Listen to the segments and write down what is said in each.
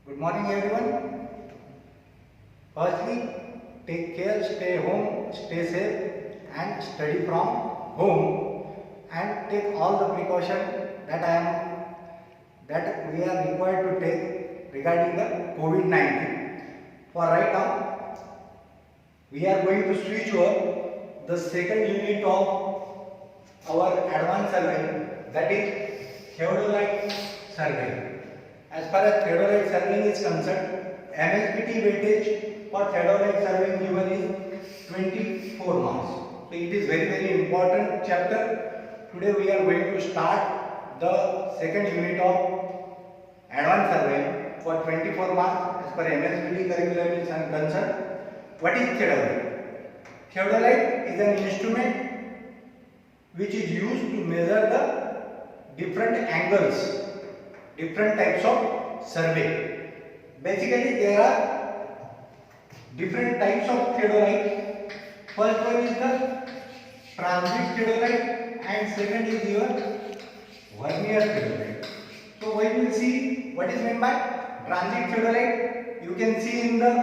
Good morning, everyone. Firstly, take care, stay home, stay safe, and study from home. And take all the precaution that we are required to take regarding the COVID-19. For right now, we are going to switch over the second unit of our advanced survey, that is theodolite survey. As far as theodolite surveying is concerned, MSBT weightage for theodolite surveying given is 24 marks. So it is very important chapter. Today we are going to start the second unit of advanced survey for 24 marks as per MSBT curriculum is concerned. What is theodolite? Theodolite is an instrument which is used to measure the different angles, different types of survey. Basically, there are different types of theodolite. First one is the transit theodolite and second is your vernier theodolite. So we will see what is meant by transit theodolite. You can see in the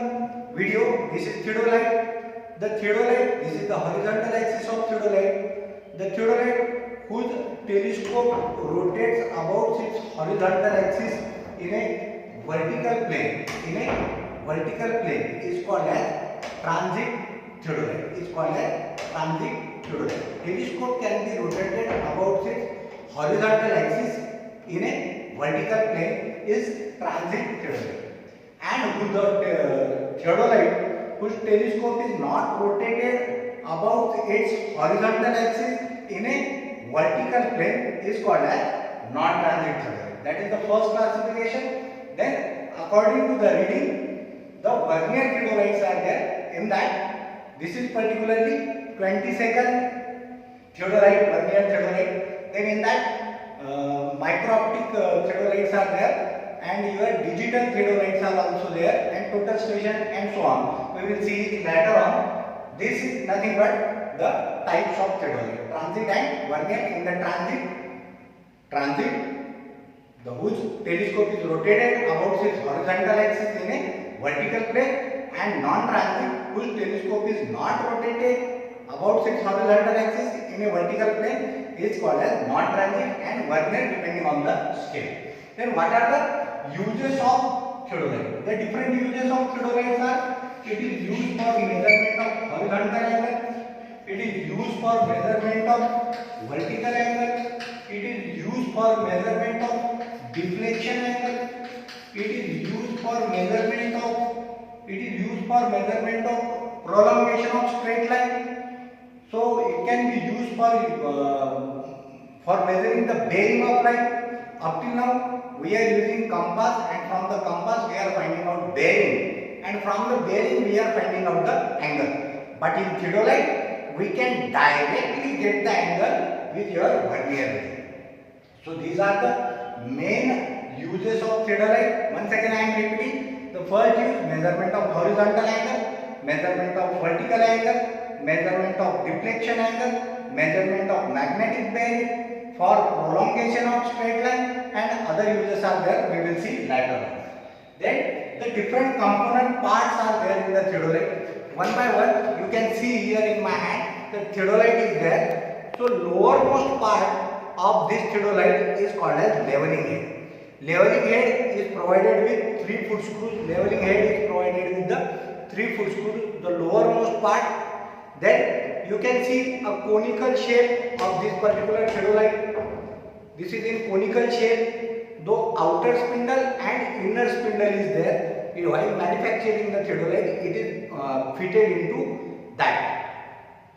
video, this is theodolite. The theodolite, this is the horizontal axis of theodolite. The theodolite whose telescope rotates about its horizontal axis in a vertical plane. In a vertical plane is called as transit theodolite. Is called as transit theodolite. Telescope can be rotated about its horizontal axis in a vertical plane is transit theodolite. And whose theodolite whose telescope is not rotated about its horizontal axis in a vertical plane is called as non-transit theodolite. That is the first classification. Then according to the reading, the vernier theodolites are there. In that, this is particularly 22nd theodolite, vernier theodolite. Then in that, micro-optic theodolites are there, and your digital theodolites are also there, and total station and so on. We will see it later on. This is nothing but the types of theodolite, transit and vernier. In the transit, the whose telescope is rotated about its horizontal axis in a vertical plane, and non-transit whose telescope is not rotated about its horizontal axis in a vertical plane is called as non-transit and vernier depending on the scale. Then what are the uses of theodolite? The different uses of theodolites are: it is used for measurement of horizontal angle, it is used for measurement of vertical angle, it is used for measurement of deflection angle, it is used for measurement of prolongation of straight line. So it can be used for measuring the bearing of line. Up till now we are using compass, and from the compass we are finding out bearing, and from the bearing we are finding out the angle. But in theodolite we can directly get the angle with your vernier ring. So these are the main uses of theodolite. Once again I am repeating. The first is measurement of horizontal angle, measurement of vertical angle, measurement of deflection angle, measurement of magnetic bearing, for prolongation of straight line, and other uses are there. We will see later on. Then the different component parts are there in the theodolite. One by one, you can see here in my hand the theodolite is there. So lowermost part of this theodolite is called as leveling head. Leveling head is provided with 3 foot screws. Leveling head is provided with the 3 foot screws, the lowermost part. Then you can see a conical shape of this particular theodolite. This is in conical shape, though outer spindle and inner spindle is there. While manufacturing the theodolite, it is fitted into that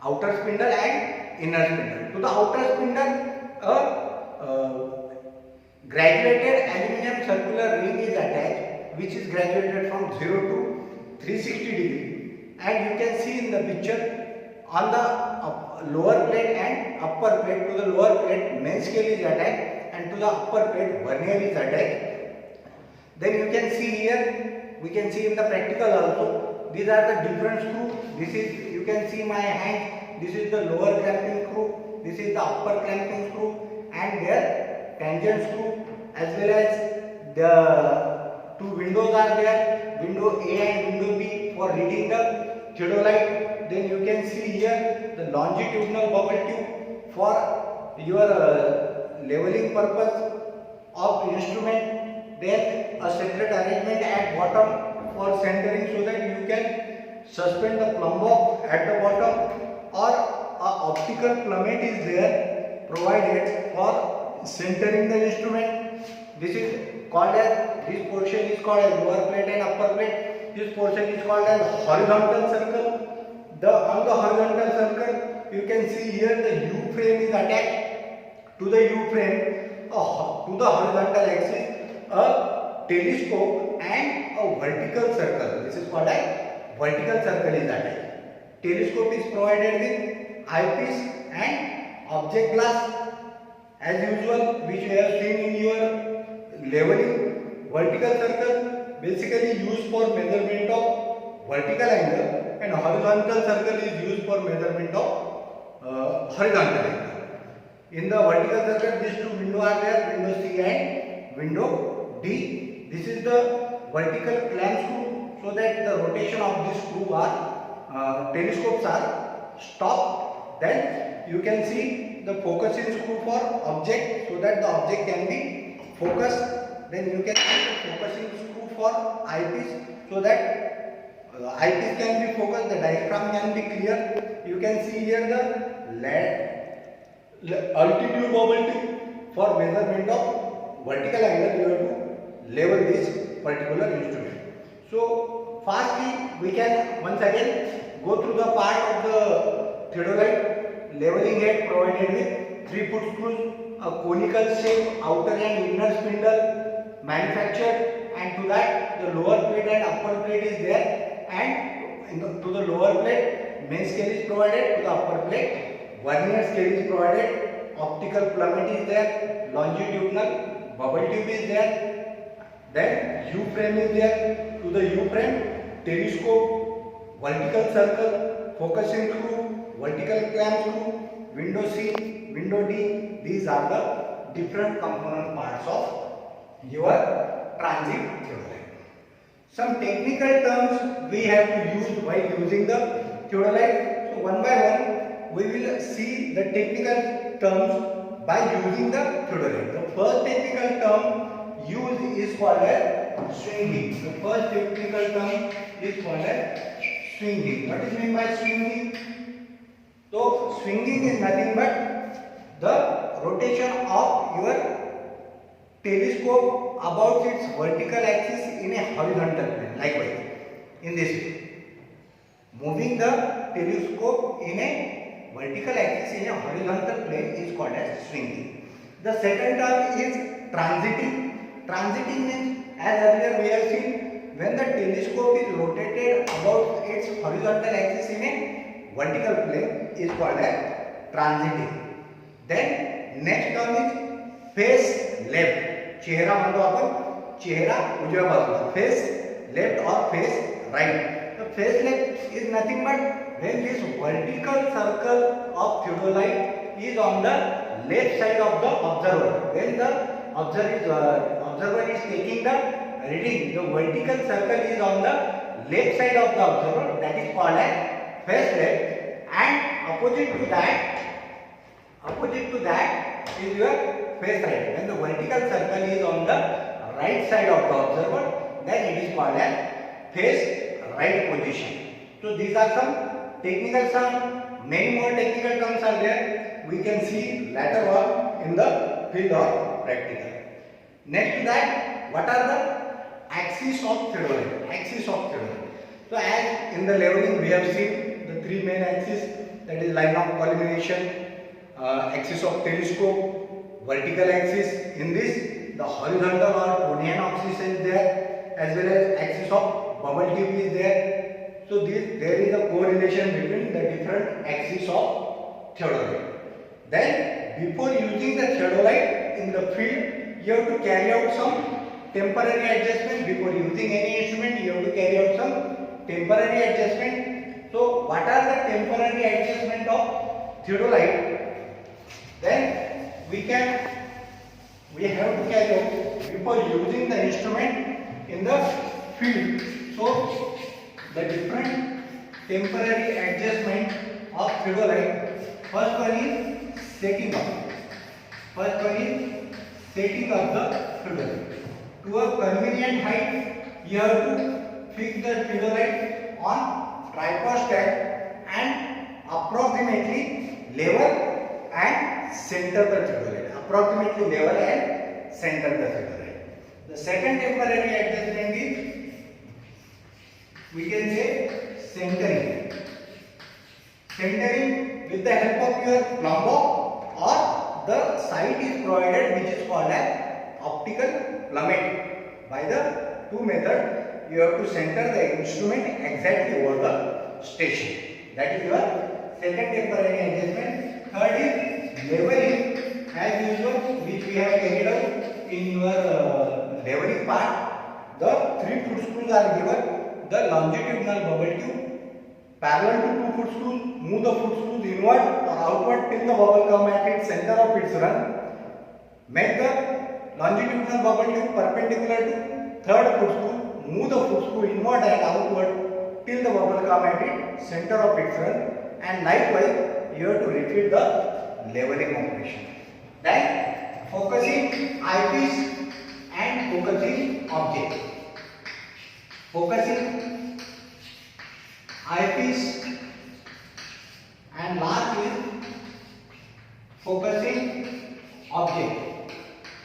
outer spindle and inner spindle. To the outer spindle, graduated aluminum circular ring is attached, which is graduated from 0 to 360 degree, and you can see in the picture on the lower plate and upper plate. To the lower plate main scale is attached, and to the upper plate vernier is attached. Then you can see here, we can see in the practical also, these are the different screws. This is, you can see my hand, this is the lower clamping screw, this is the upper clamping screw, and their tangent screw, as well as the two windows are there, window A and window B for reading the theodolite. Then you can see here the longitudinal bubble tube for your leveling purpose of instrument. Then a separate arrangement at bottom for centering so that you can suspend the plumb bob at the bottom, or a optical plummet is there provided for centering the instrument. This is called as, this portion is called as lower plate and upper plate. This portion is called as horizontal circle. On the horizontal circle you can see here the U frame is attached. To the U frame, to the horizontal axis, a telescope and a vertical circle. This is called as vertical circle is attached. Telescope is provided with eyepiece and object glass as usual, which you have seen in your leveling. Vertical circle basically used for measurement of vertical angle, and horizontal circle is used for measurement of horizontal angle. In the vertical circle, these two windows are there, window C and window D. This is the vertical clamp screw, so that the rotation of this screw are telescopes are stopped. Then you can see the focusing screw for object, so that the object can be focused. Then you can see the focusing screw for eyepiece, so that eyepiece can be focused, the diaphragm can be clear. You can see here the altitude bubble tube for measurement of vertical angle. You have to level this particular instrument. So firstly, we can once again go through the part of the theodolite. Leveling head provided with 3-foot screws, a conical shape outer and inner spindle manufactured, and to that the lower plate and upper plate is there, and to the lower plate main scale is provided, to the upper plate vernier scale is provided, optical plummet is there, longitudinal bubble tube is there, then U frame is there, to the U frame telescope, vertical circle, focusing screw, vertical clamp screw, window C, window D. These are the different component parts of your transit theodolite. Some technical terms we have to use while using the theodolite. So one by one we will see the technical terms by using the theodolite. The first technical term used is called as swinging. The first technical term is called as swinging. What is meant by swinging? So swinging is nothing but the rotation of your telescope about its vertical axis in a horizontal plane. Likewise, in this way, moving the telescope in a vertical axis in a horizontal plane is called as swinging. The second term is transiting. Transiting means, as earlier we have seen, when the telescope is rotated about its horizontal axis in a vertical plane is called as transiting. Then next term is face left. चेहरा म्हणतो आपण, चेहरा उजव्या बाजूला, face left or face right. The face left is nothing but when this vertical circle of theodolite is on the left side of the observer. When the observer is taking the reading, the vertical circle is on the left side of the observer. That is called as face left, and opposite to that is your face right. When the vertical circle is on the right side of the observer, then it is called as face right position. So these are some technical terms. Many more technical terms are there. We can see later on in the field of practical. Next to that, what are the axes of theodolite? Axis of theodolite. So as in the leveling we have seen the three main axes, that is line of collimation, axis of telescope, vertical axis. In this, the horizontal or Conian axis is there, as well as axis of bubble tube is there. So there is a correlation between the different axes of theodolite. Then before using the theodolite in the field, you have to carry out some temporary adjustment. Before using any instrument, you have to carry out some temporary adjustment. So what are the temporary adjustment of theodolite? Then we have to carry out before using the instrument in the field. So the different temporary adjustment of theodolite. First one is setting up. First one is setting up the theodolite. To a convenient height, you have to fix the theodolite on tripod stand and approximately level and center the theodolite. Approximately level and center the theodolite. The second temporary adjustment is, we can say, centering. Centering with the help of your plumb bob, or the site is provided which is called as optical plummet. By the two methods, you have to center the instrument exactly over the station. That is your second temporary adjustment. Third is leveling, as usual, which we have carried out in your leveling part. The 3 foot screws are given. The longitudinal bubble tube parallel to 2 foot screws, move the foot screws inward or outward till the bubble come at its center of its run. Make the longitudinal bubble tube perpendicular to 3rd foot screw, move the foot screw inward and outward till the bubble come at its center of its run, and likewise you have to repeat the leveling operation. Then focusing eyepiece and focusing object. Focusing eyepiece and last is focusing object.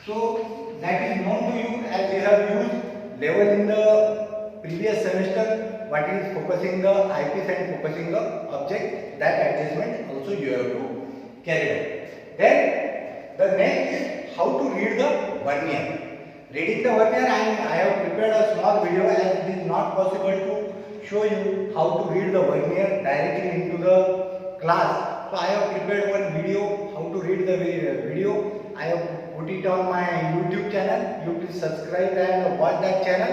So that is known to you as we have used level in the previous semester. What is focusing the eyepiece and focusing the object, that adjustment also you have to carry out. Then the next is how to read the vernier. Reading the vernier, I have prepared a small video, as it is not possible to show you how to read the vernier directly into the class. So I have prepared one video how to read the video. I have put it on my YouTube channel. You please subscribe and watch that channel.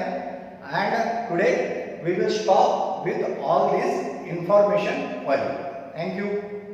And today we will stop with all this information for you. Thank you.